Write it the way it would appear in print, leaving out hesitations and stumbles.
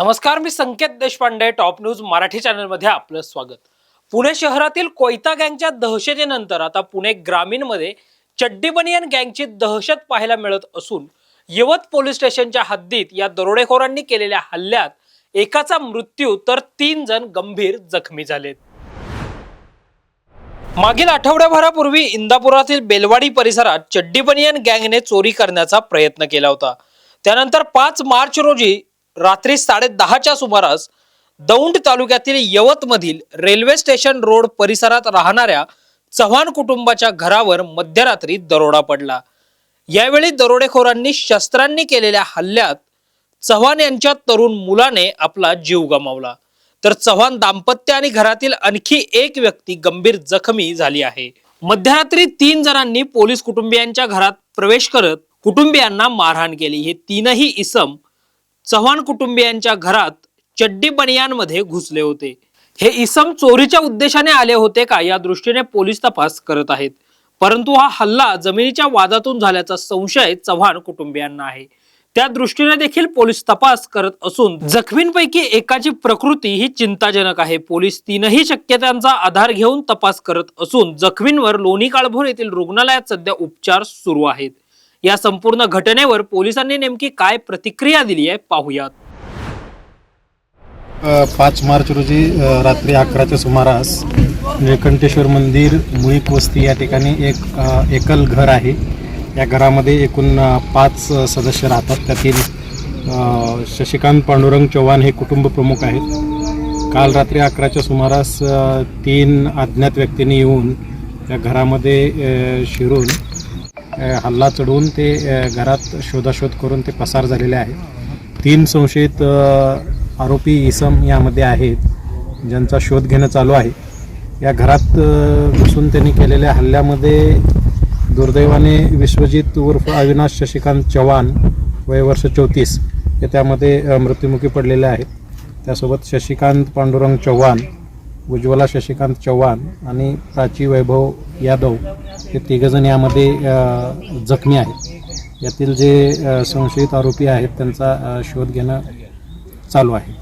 नमस्कार, मी संकेत Deshpande. Top news Marathi चॅनलमध्ये आपलं स्वागत. पुणे शहरातील कोयता गँगच्या दहशतीनंतर आता पुणे ग्रामीणमध्ये चड्डी बनियन गँगची दहशत पाहायला मिळत असून यवत पोलीस स्टेशनच्या हद्दीत या दरोडेखोरांनी केलेल्या हल्ल्यात एकाचा मृत्यू तर 3 जण गंभीर जखमी झालेत. मागील आठवड्याभरापूर्वी इंदापुरातील बेलवाडी परिसरात चड्डी बनियन गँगने चोरी करण्याचा प्रयत्न केला होता. त्यानंतर 5 मार्च रोजी रात्री 10:30च्या सुमारास दौंड तालुक्यातील यवत मधील रेल्वे स्टेशन रोड परिसरात राहणाऱ्या चव्हाण कुटुंबाच्या घरावर मध्यरात्री दरोडा पडला. यावेळी दरोडेखोरांनी शस्त्रांनी केलेल्या हल्ल्यात चव्हाण यांच्या तरुण मुलाने आपला जीव गमावला, तर चव्हाण दाम्पत्य आणि घरातील आणखी एक व्यक्ती गंभीर जखमी झाली आहे. मध्यरात्री 3 जणांनी पोलीस कुटुंबियांच्या घरात प्रवेश करत कुटुंबियांना मारहाण केली. हे 3ही इसम चव्हाण कुटुंबियांच्या घरात चड्डी बनियानमध्ये घुसले होते. हे इसम चोरीच्या उद्देशाने आले होते का, या दृष्टीने पोलीस तपास करत आहेत. परंतु हा हल्ला जमिनीच्या वादातून झाल्याचा संशय चव्हाण कुटुंबियांना आहे. त्या दृष्टीने देखील पोलीस तपास करत असून जखमींपैकी एकाची प्रकृती ही चिंताजनक आहे. पोलीस 3ही शक्यतांचा आधार घेऊन तपास करत असून जखमींवर लोणी काळभोर येथील रुग्णालयात सध्या उपचार सुरू आहेत. या संपूर्ण घटनेवर पोलिसांनी नेमकी काय प्रतिक्रिया दिली आहे पाहूयात. 5 मार्च रोजी रात्री 11च्या सुमारास निळकंठेश्वर मंदिर मुळीक वस्ती या ठिकाणी एक एकल घर आहे. या घरामध्ये एकूण 5 सदस्य राहतात. त्यातील शशिकांत पांडुरंग चव्हाण हे कुटुंब प्रमुख आहेत. काल रात्री 11च्या सुमारास 3 अज्ञात व्यक्तींनी येऊन त्या घरामध्ये शिरून हल्ला चढवून ते घरात शोधाशोध करून ते पसार झालेले आहेत. 3 संशयित आरोपी इसम यामध्ये आहेत, ज्यांचा शोध घेणं चालू आहे. या घरात घुसून त्यांनी केलेल्या हल्ल्यामध्ये दुर्दैवाने विश्वजित उर्फ अविनाश शशिकांत चव्हाण वय वर्ष 34 हे त्यामध्ये मृत्युमुखी पडलेले आहेत. त्यासोबत शशिकांत पांडुरंग चव्हाण, उज्ज्वला शशिकांत चव्हाण आणि प्राची वैभव यादव हे 3 जण यामध्ये जखमी आहेत. यातील जे संशयित आरोपी आहेत त्यांचा शोध घेणं चालू आहे.